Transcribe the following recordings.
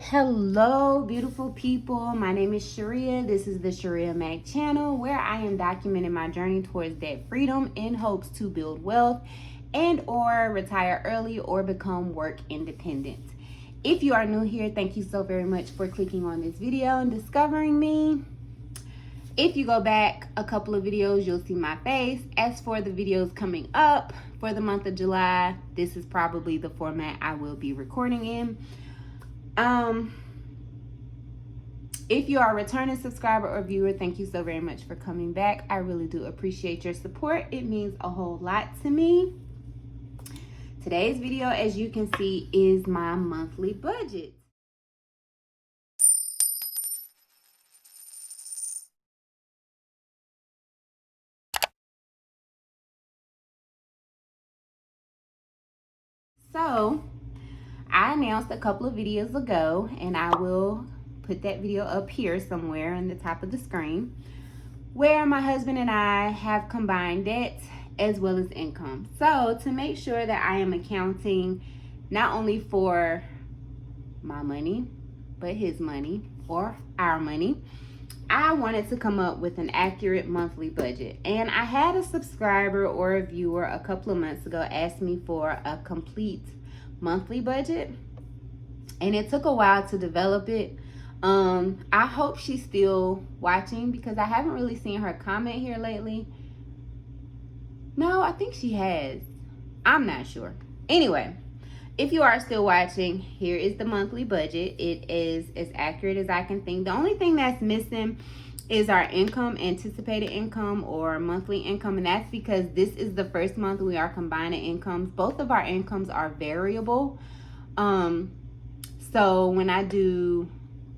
Hello, beautiful people. My name is Shirria. This is the Shirria Mac channel where I am documenting my journey towards debt freedom in hopes to build wealth and or retire early or become work independent. If you are new here, thank you so very much for clicking on this video and discovering me. If you go back a couple of videos, you'll see my face. As for the videos coming up for the month of July, this is probably the format I will be recording in. If you are a returning subscriber or viewer, thank you so very much for coming back. I really do appreciate your support. It means a whole lot to me. Today's video, as you can see, is my monthly budget. So, I announced a couple of videos ago, and I will put that video up here somewhere on the top of the screen, where my husband and I have combined debt as well as income. So to make sure that I am accounting not only for my money, but his money or our money, I wanted to come up with an accurate monthly budget. And I had a subscriber or a viewer a couple of months ago ask me for a complete monthly budget, and it took a while to develop it. I hope she's still watching because I haven't really seen her comment here lately. No, I think she has. I'm not sure. Anyway, if you are still watching, here is the monthly budget. It is as accurate as I can think. The only thing that's missing is our income, anticipated income or monthly income, and that's because this is the first month we are combining incomes. Both of our incomes are variable. So when I do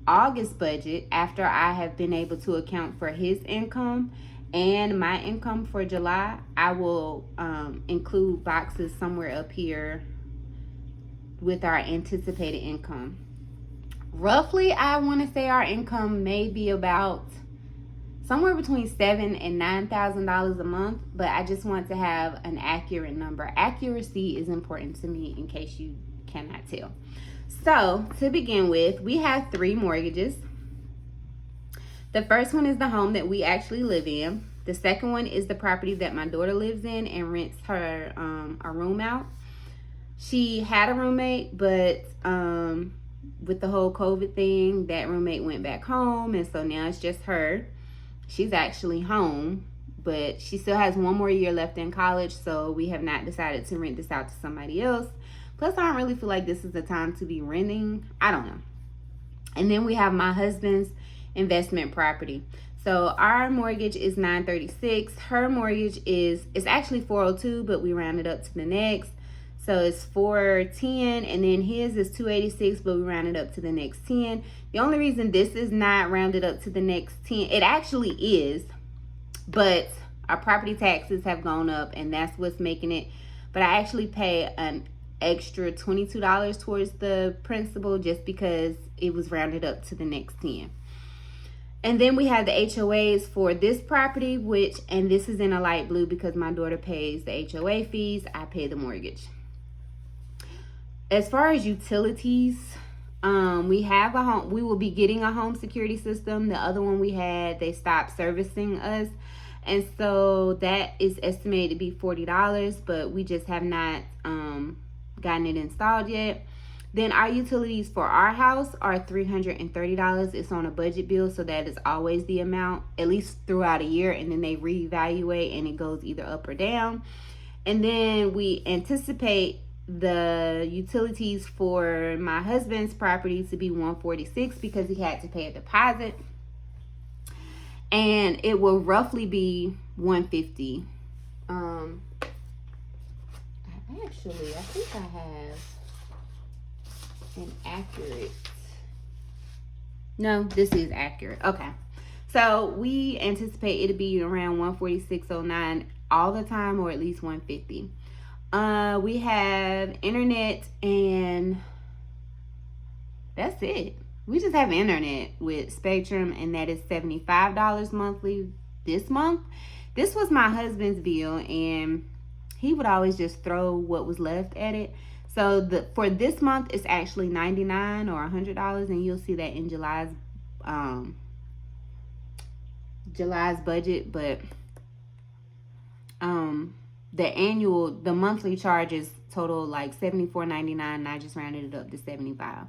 August budget, after I have been able to account for his income and my income for July, I will include boxes somewhere up here with our anticipated income. Roughly, I want to say our income may be about somewhere between $7,000 and $9,000 a month, but I just want to have an accurate number. Accuracy is important to me in case you cannot tell. So to begin with, we have 3 mortgages. The first one is the home that we actually live in. The second one is the property that my daughter lives in and rents her a room out. She had a roommate, but with the whole COVID thing, that roommate went back home, and so now it's just her. She's actually home, but she still has 1 more year left in college, so we have not decided to rent this out to somebody else. Plus, I don't really feel like this is the time to be renting. I don't know. And then we have my husband's investment property. So our mortgage is $936. Her mortgage is actually $402, but we rounded up to the next. So it's $410, and then his is $286, but we rounded up to the next 10. The only reason this is not rounded up to the next 10, it actually is, but our property taxes have gone up, and that's what's making it. But I actually pay an extra $22 towards the principal just because it was rounded up to the next 10. And then we have the HOAs for this property, and this is in a light blue because my daughter pays the HOA fees. I pay the mortgage. As far as utilities, we have a home. We will be getting a home security system. The other one we had, they stopped servicing us, and so that is estimated to be $40, but we just have not gotten it installed yet. Then our utilities for our house are $330. It's on a budget bill, so that is always the amount, at least throughout a year, and then they reevaluate and it goes either up or down. And then we anticipate the utilities for my husband's property to be $146 because he had to pay a deposit, and it will roughly be $150. I think I have an accurate. No, this is accurate. Okay, so we anticipate it'll be around $146.09 all the time, or at least $150. We have internet, and that's it. We just have internet with Spectrum, and that is $75 monthly this month. This was my husband's bill, and he would always just throw what was left at it. So for this month it's actually $99 or $100, and you'll see that in July's budget. But the monthly charges total like $74.99, and I just rounded it up to $75.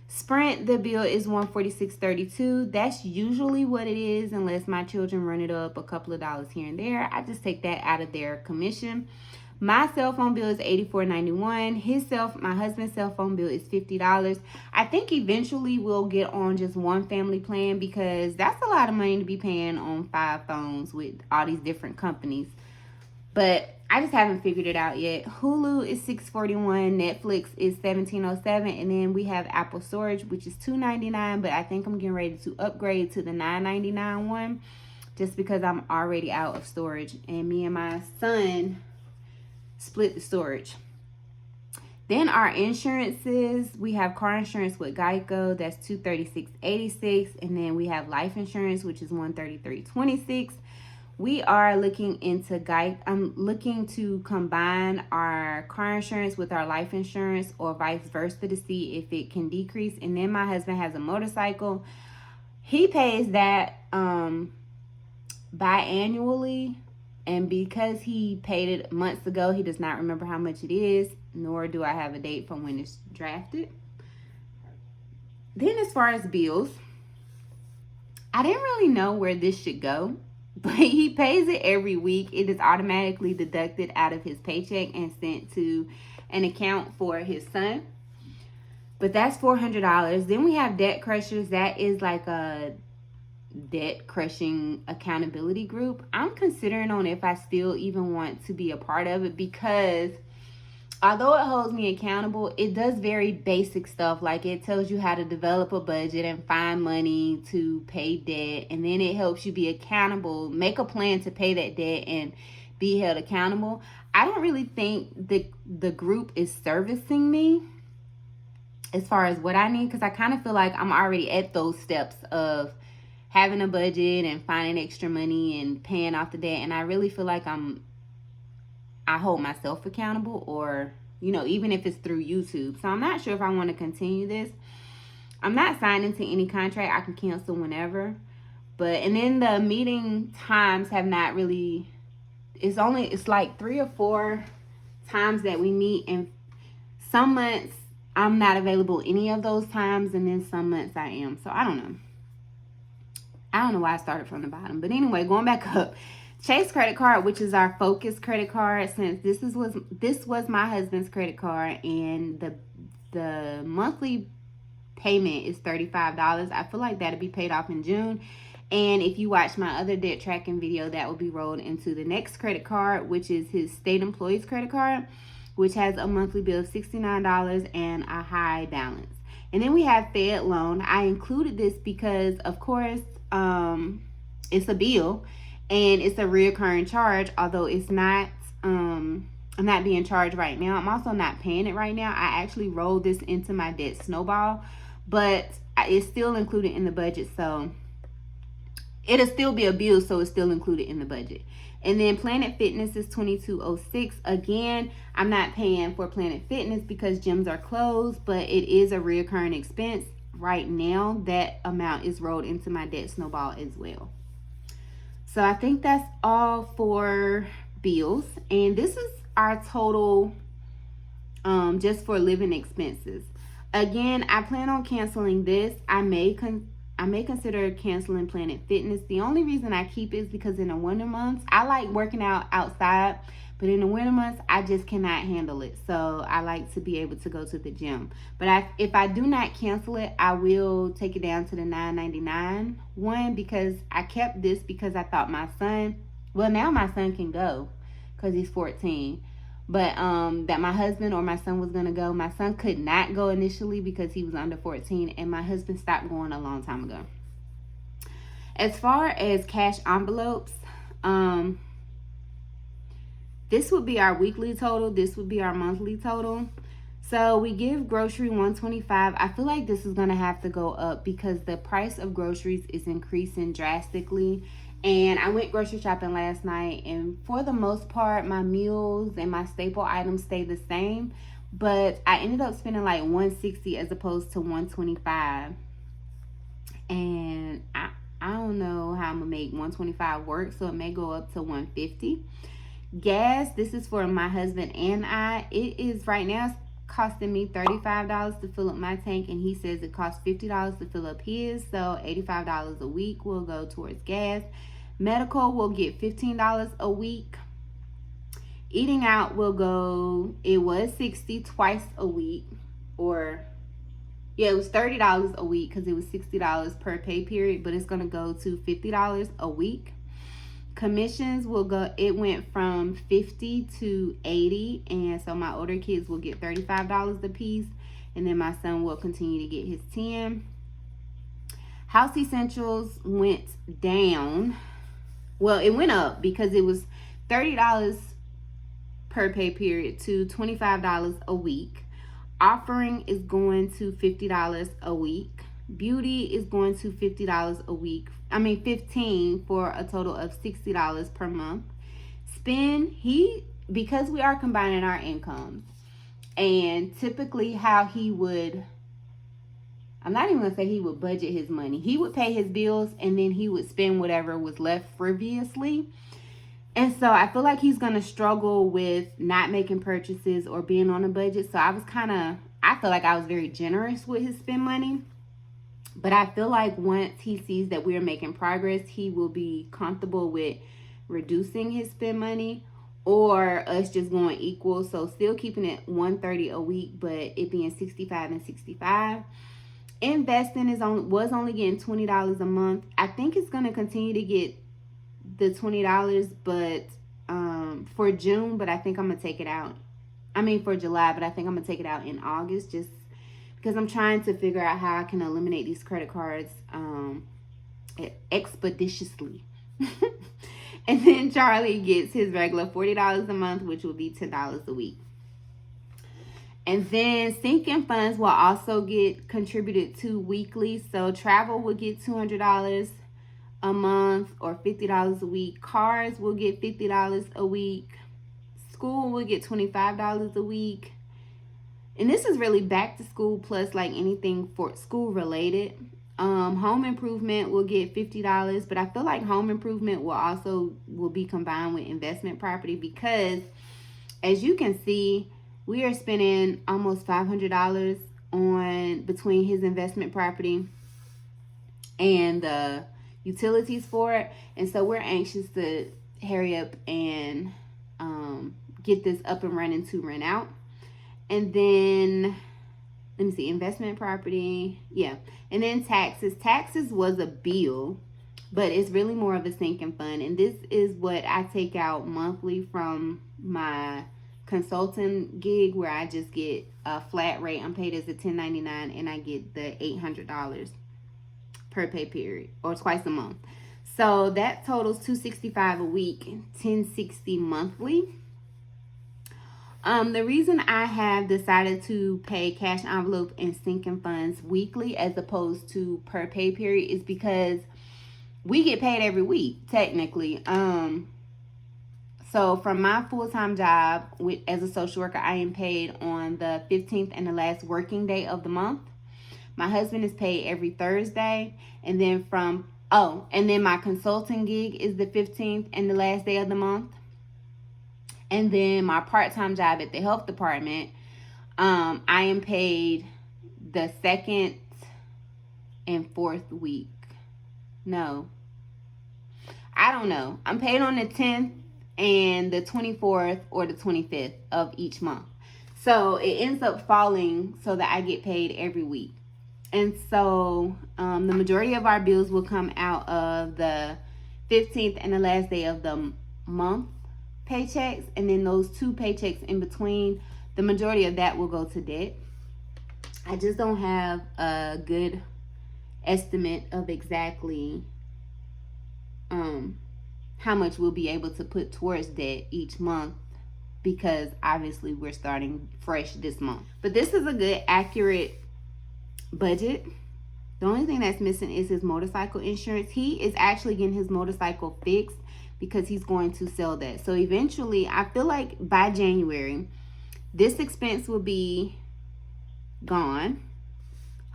Sprint, the bill is $146.32. That's usually what it is, unless my children run it up a couple of dollars here and there. I just take that out of their commission. My cell phone bill is $84.91. My husband's cell phone bill is $50. I think eventually we'll get on just one family plan, because that's a lot of money to be paying on 5 phones with all these different companies. But I just haven't figured it out yet. Hulu is $6.41. Netflix is $17.07. And then we have Apple storage, which is $2.99. But I think I'm getting ready to upgrade to the $9.99 one, just because I'm already out of storage. And me and my son split the storage. Then our insurances, we have car insurance with Geico, that's $236.86. And then we have life insurance, which is $133.26. We are looking into I'm looking to combine our car insurance with our life insurance, or vice versa, to see if it can decrease. And then my husband has a motorcycle. He pays that biannually, and because he paid it months ago, he does not remember how much it is, nor do I have a date from when it's drafted. Then as far as bills, I didn't really know where this should go, but he pays it every week. It is automatically deducted out of his paycheck and sent to an account for his son. But that's $400. Then we have Debt Crushers. That is like a debt crushing accountability group. I'm considering on if I still even want to be a part of it, because although it holds me accountable, it does very basic stuff. Like, it tells you how to develop a budget and find money to pay debt. And then it helps you be accountable, make a plan to pay that debt and be held accountable. I don't really think the group is servicing me as far as what I need, because I kind of feel like I'm already at those steps of having a budget and finding extra money and paying off the debt. And I really feel like I hold myself accountable, or, even if it's through YouTube. So I'm not sure if I want to continue this. I'm not signed into any contract. I can cancel whenever. And then the meeting times have not really, it's like 3 or 4 times that we meet. And some months I'm not available any of those times. And then some months I am. So I don't know. I don't know why I started from the bottom. But anyway, going back up. Chase credit card, which is our Focus credit card, since this was my husband's credit card, and the monthly payment is $35. I feel like that'll be paid off in June. And if you watch my other debt tracking video, that will be rolled into the next credit card, which is his state employee's credit card, which has a monthly bill of $69 and a high balance. And then we have Fed loan. I included this because, of course, it's a bill. And it's a reoccurring charge, although it's not, I'm not being charged right now. I'm also not paying it right now. I actually rolled this into my debt snowball, but it's still included in the budget. So it'll still be a bill, so it's still included in the budget. And then Planet Fitness is $22.06. Again, I'm not paying for Planet Fitness because gyms are closed, but it is a reoccurring expense. Right now, that amount is rolled into my debt snowball as well. So I think that's all for bills. And this is our total just for living expenses. Again, I plan on canceling this. I may consider canceling Planet Fitness. The only reason I keep it is because in the winter months, I like working out outside. But in the winter months, I just cannot handle it. So I like to be able to go to the gym. But if I do not cancel it, I will take it down to the $9.99 one, because I kept this because I thought my son, well, now my son can go because he's 14. But that my husband or my son was going to go. My son could not go initially because he was under 14. And my husband stopped going a long time ago. As far as cash envelopes, this would be our weekly total. This would be our monthly total. So we give grocery $125. I feel like this is going to have to go up because the price of groceries is increasing drastically. And I went grocery shopping last night, and for the most part, my meals and my staple items stay the same. but I ended up spending like 160 as opposed to 125. And I don't know how I'm gonna make 125 work, so it may go up to 150. Gas, this is for my husband and I. It is right now, it's costing me $35 to fill up my tank, and he says it costs $50 to fill up his, so $85 a week will go towards gas. Medical will get $15 a week. Eating out will go, it was $60 twice a week, or yeah, it was $30 a week because it was $60 per pay period, but it's going to go to $50 a week. Commissions will go, it went from 50 to 80, and so my older kids will get $35 a piece, and then my son will continue to get his 10. House essentials went down. Well, it went up because it was $30 per pay period to $25 a week. Offering is going to $50 a week. Beauty is going to $50 a week. I mean $15 for a total of $60 per month. Spend, because we are combining our incomes, and typically how he would, I'm not even gonna say he would budget his money. He would pay his bills and then he would spend whatever was left frivolously. And so I feel like he's going to struggle with not making purchases or being on a budget. So I feel like I was very generous with his spend money. But I feel like once he sees that we're making progress, he will be comfortable with reducing his spend money, or us just going equal. So still keeping it $130 a week, but it being $65 and $65. Investing was only getting $20 a month. I think it's going to continue to get the $20, but for June, but I think I'm gonna take it out. I mean for July, but I think I'm gonna take it out in August, just because I'm trying to figure out how I can eliminate these credit cards expeditiously. And then Charlie gets his regular $40 a month, which will be $10 a week. And then sinking funds will also get contributed to weekly. So travel will get $200 a month or $50 a week. Cars will get $50 a week. School will get $25 a week. And this is really back to school plus like anything for school related. Home improvement will get $50, but I feel like home improvement will be combined with investment property, because as you can see, we are spending almost $500 on between his investment property and the utilities for it. And so we're anxious to hurry up and get this up and running to rent out. And then let me see, investment property, yeah. And then taxes was a bill, but it's really more of a sinking fund. And this is what I take out monthly from my consulting gig, where I just get a flat rate. I'm paid as a 1099, and I get the $800 per pay period, or twice a month. So that totals $265 a week, $1060 monthly. The reason I have decided to pay cash envelope and sinking funds weekly as opposed to per pay period is because we get paid every week, technically. So from my full-time job as a social worker, I am paid on the 15th and the last working day of the month. My husband is paid every Thursday. And then and then my consulting gig is the 15th and the last day of the month. And then my part-time job at the health department, I am paid the second and fourth week. No, I don't know. I'm paid on the 10th and the 24th or the 25th of each month. So it ends up falling so that I get paid every week. And so the majority of our bills will come out of the 15th and the last day of the month paychecks, and then those two paychecks in between, the majority of that will go to debt. I just don't have a good estimate of exactly how much we'll be able to put towards debt each month, because obviously we're starting fresh this month. But this is a good, accurate budget. The only thing that's missing is his motorcycle insurance. He is actually getting his motorcycle fixed because he's going to sell that. So eventually, I feel like by January, This expense will be gone.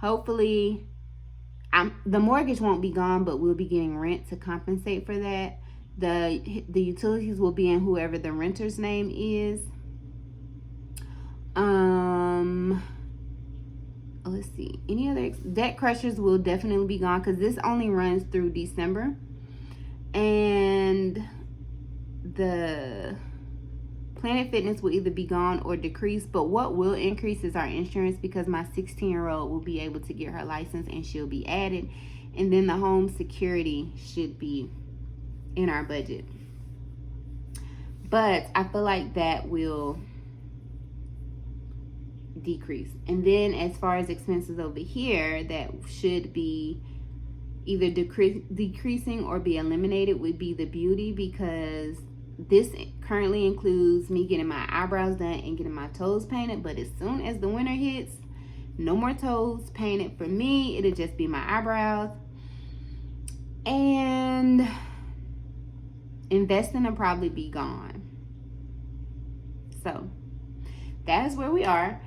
Hopefully, the mortgage won't be gone, but we'll be getting rent to compensate for that. The utilities will be in whoever the renter's name is. Let's see. Any other debt crushers will definitely be gone because this only runs through December. And the Planet Fitness will either be gone or decrease, but what will increase is our insurance because my 16-year-old will be able to get her license and she'll be added. And then the home security should be in our budget. But I feel like that will decrease. And then as far as expenses over here that should be either decreasing or be eliminated would be the beauty, because this currently includes me getting my eyebrows done and getting my toes painted. But as soon as the winter hits, no more toes painted for me. It'll just be my eyebrows. And investing will probably be gone. So that is where we are.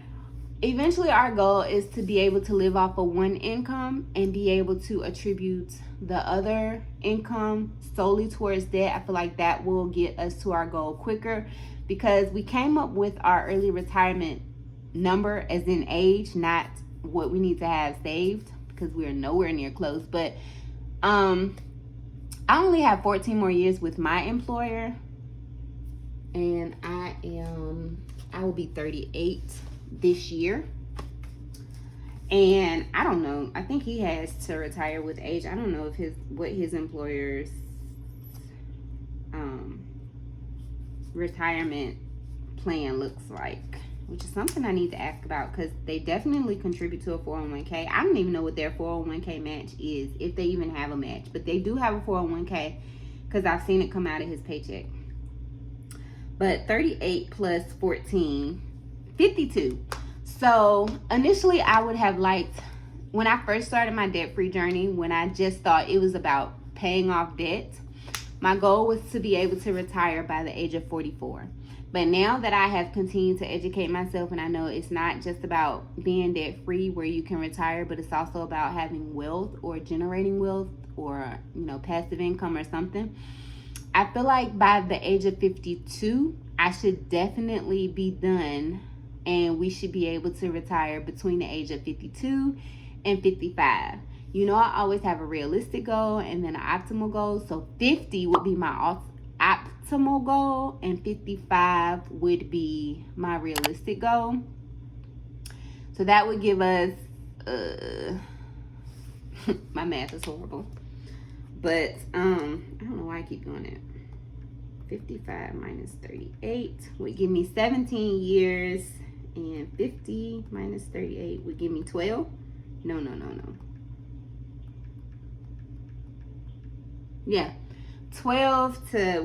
Eventually, our goal is to be able to live off of one income and be able to attribute the other income solely towards debt. I feel like that will get us to our goal quicker, because we came up with our early retirement number as in age, not what we need to have saved, because we are nowhere near close. But I only have 14 more years with my employer, and I will be 38 this year. And I don't know, I think he has to retire with age. I don't know if what his employer's retirement plan looks like, which is something I need to ask about, because they definitely contribute to a 401k. I don't even know what their 401k match is, if they even have a match, but they do have a 401k because I've seen it come out of his paycheck. But 38 plus 14, 52. So initially I would have liked, when I first started my debt-free journey, when I just thought it was about paying off debt, my goal was to be able to retire by the age of 44. But now that I have continued to educate myself, and I know it's not just about being debt-free where you can retire, but it's also about having wealth or generating wealth or, passive income or something. I feel like by the age of 52, I should definitely be done, and we should be able to retire between the age of 52 and 55. I always have a realistic goal and then an optimal goal. So 50 would be my optimal goal, and 55 would be my realistic goal. So that would give us, my math is horrible. But I don't know why I keep doing it. 55 minus 38 would give me 17 years, and 50 minus 38 would give me 12. No. Yeah, 12 to,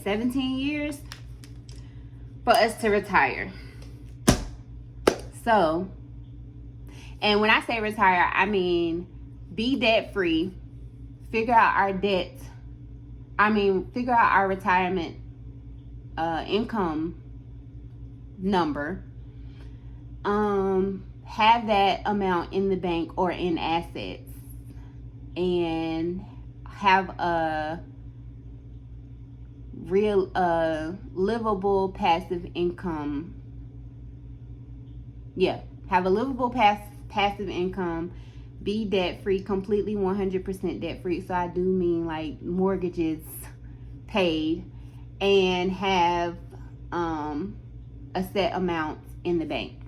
17 years for us to retire. So, and when I say retire, I mean be debt free, figure out our retirement income number, have that amount in the bank or in assets, and have a real livable passive income. Have a livable passive income. Be debt free, completely 100% debt free. So I do mean like mortgages paid, and have a set amount in the bank.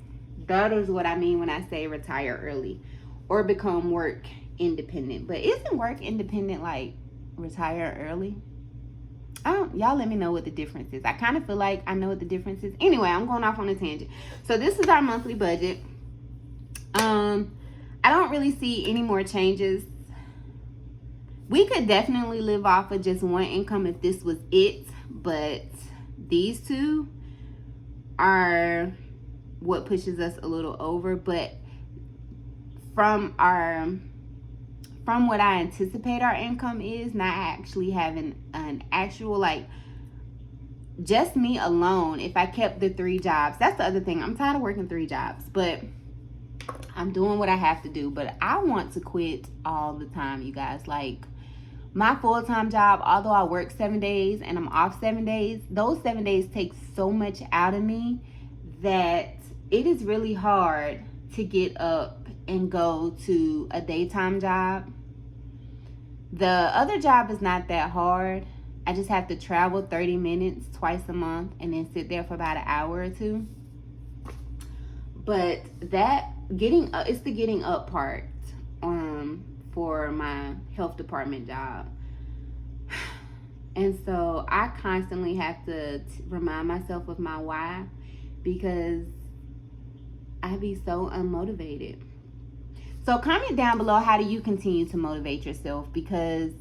That is what I mean when I say retire early or become work independent. But isn't work independent like retire early? Y'all let me know what the difference is. I kind of feel like I know what the difference is. Anyway, I'm going off on a tangent. So this is our monthly budget. I don't really see any more changes. We could definitely live off of just one income if this was it, but these two are what pushes us a little over. But from what I anticipate our income is, not actually having an actual just me alone, if I kept the 3 jobs, that's the other thing. I'm tired of working 3 jobs, but I'm doing what I have to do. But I want to quit all the time, you guys. Like, my full-time job, although I work 7 days and I'm off 7 days, those 7 days take so much out of me that it is really hard to get up and go to a daytime job. The other job is not that hard. I just have to travel 30 minutes twice a month and then sit there for about an hour or two. But that it's the getting up part for my health department job. And so I constantly have to remind myself of my why, because I be so unmotivated. So comment down below, how do you continue to motivate yourself? Because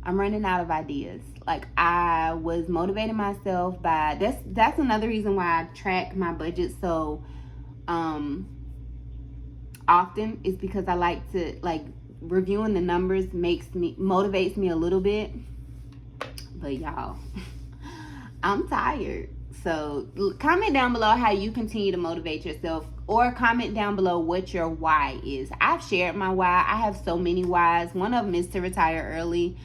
I'm running out of ideas. Like, I was motivating myself by that's another reason why I track my budget so often, is because I like to, like, reviewing the numbers motivates me a little bit. But y'all, I'm tired. So comment down below how you continue to motivate yourself, or comment down below what your why is. I've shared my why. I have so many whys. One of them is to retire early,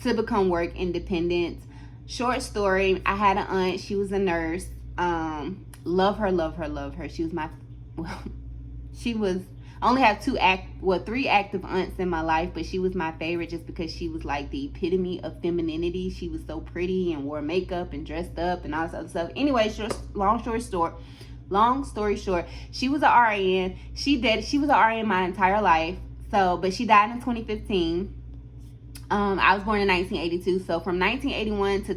to become work independent. Short story, I had an aunt. She was a nurse. Love her, love her, love her. She was my, well, she was, I only have 3 active aunts in my life, but she was my favorite just because she was like the epitome of femininity. She was so pretty and wore makeup and dressed up and all this other stuff. Anyway, long story short, she was an RN. She was an RN my entire life. So, but she died in 2015. I was born in 1982. So from 1981 to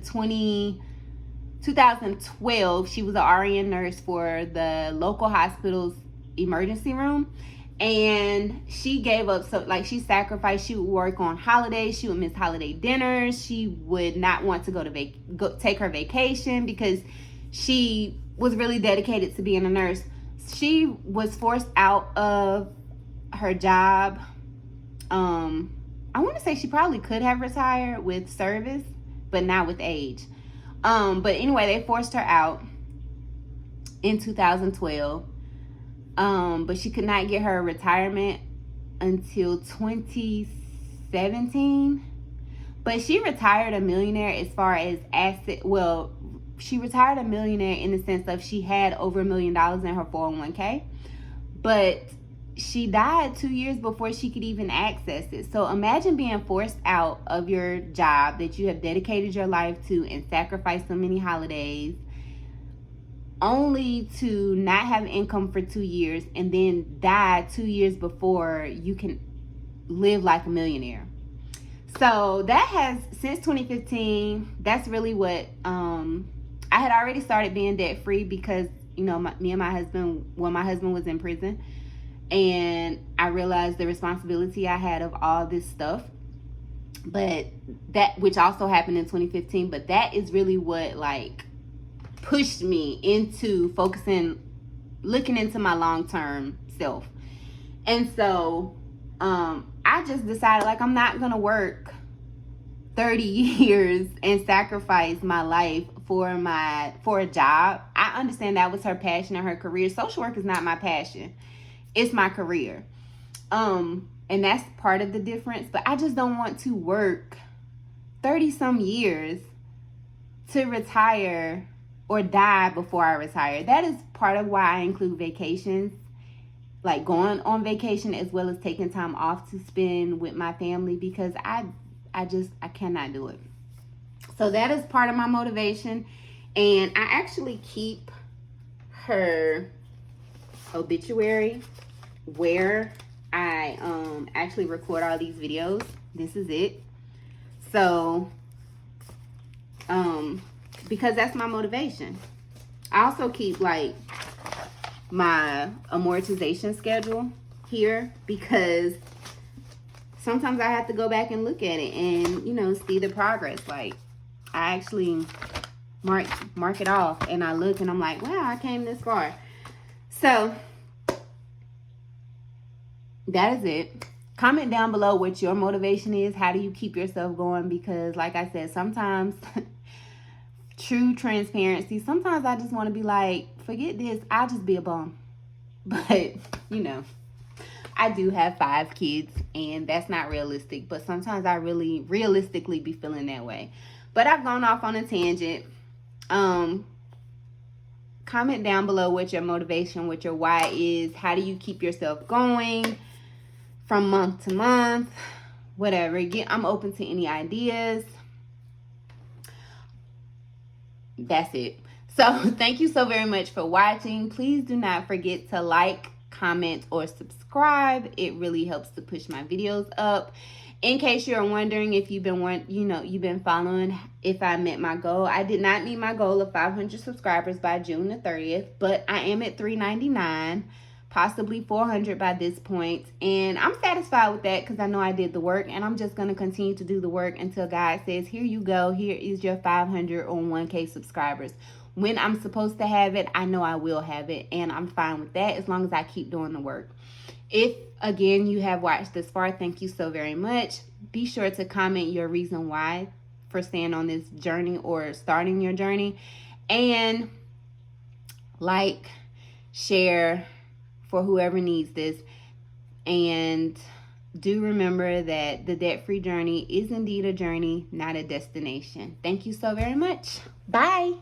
2012, she was an RN nurse for the local hospital's emergency room. And she gave up, so like, she sacrificed. She would work on holidays. She would miss holiday dinners. She would not want to go take her vacation because she was really dedicated to being a nurse. She was forced out of her job. I want to say she probably could have retired with service, but not with age. But anyway, they forced her out in 2012. But she could not get her retirement until 2017. But she retired a millionaire as far as asset. Well, she retired a millionaire in the sense of she had over $1 million in her 401k. But she died 2 years before she could even access it. So imagine being forced out of your job that you have dedicated your life to and sacrificed so many holidays, only to not have income for 2 years and then die 2 years before you can live like a millionaire. So that has, since 2015, that's really what, I had already started being debt free because, you know, me and my husband, when my husband was in prison, and I realized the responsibility I had of all this stuff. But that, which also happened in 2015, but that is really what, like, pushed me into looking into my long-term self. And so I just decided, like, I'm not gonna work 30 years and sacrifice my life for a job. I understand that was her passion and her career. Social work is not my passion, it's my career. And that's part of the difference. But I just don't want to work 30 some years to retire or die before I retire. That is part of why I include vacations, like going on vacation as well as taking time off to spend with my family, because I cannot do it. So that is part of my motivation. And I actually keep her obituary where I actually record all these videos. This is it. So because that's my motivation. I also keep, like, my amortization schedule here because sometimes I have to go back and look at it and, you know, see the progress. Like, I actually mark it off and I look and I'm like, wow, I came this far. So that is it. Comment down below what your motivation is. How do you keep yourself going? Because, like I said, sometimes true transparency. Sometimes I just want to be like, forget this, I'll just be a bum. But, you know, I do have 5 kids, and that's not realistic. But sometimes I really realistically be feeling that way. But I've gone off on a tangent. Comment down below what your motivation, what your why is. How do you keep yourself going from month to month? Whatever. I'm open to any ideas. That's it. So thank you so very much for watching. Please do not forget to like, comment, or subscribe. It really helps to push my videos up. In case you're wondering if you've been following, if I met my goal. I did not meet my goal of 500 subscribers by June the 30th, but I am at 399, possibly 400 by this point. And I'm satisfied with that because I know I did the work, and I'm just going to continue to do the work until God says, here you go, here is your 500 or 1K subscribers. When I'm supposed to have it, I know I will have it, and I'm fine with that as long as I keep doing the work. If, again, you have watched this far, thank you so very much. Be sure to comment your reason why for staying on this journey or starting your journey. And like, share for whoever needs this. And do remember that the debt-free journey is indeed a journey, not a destination. Thank you so very much. Bye.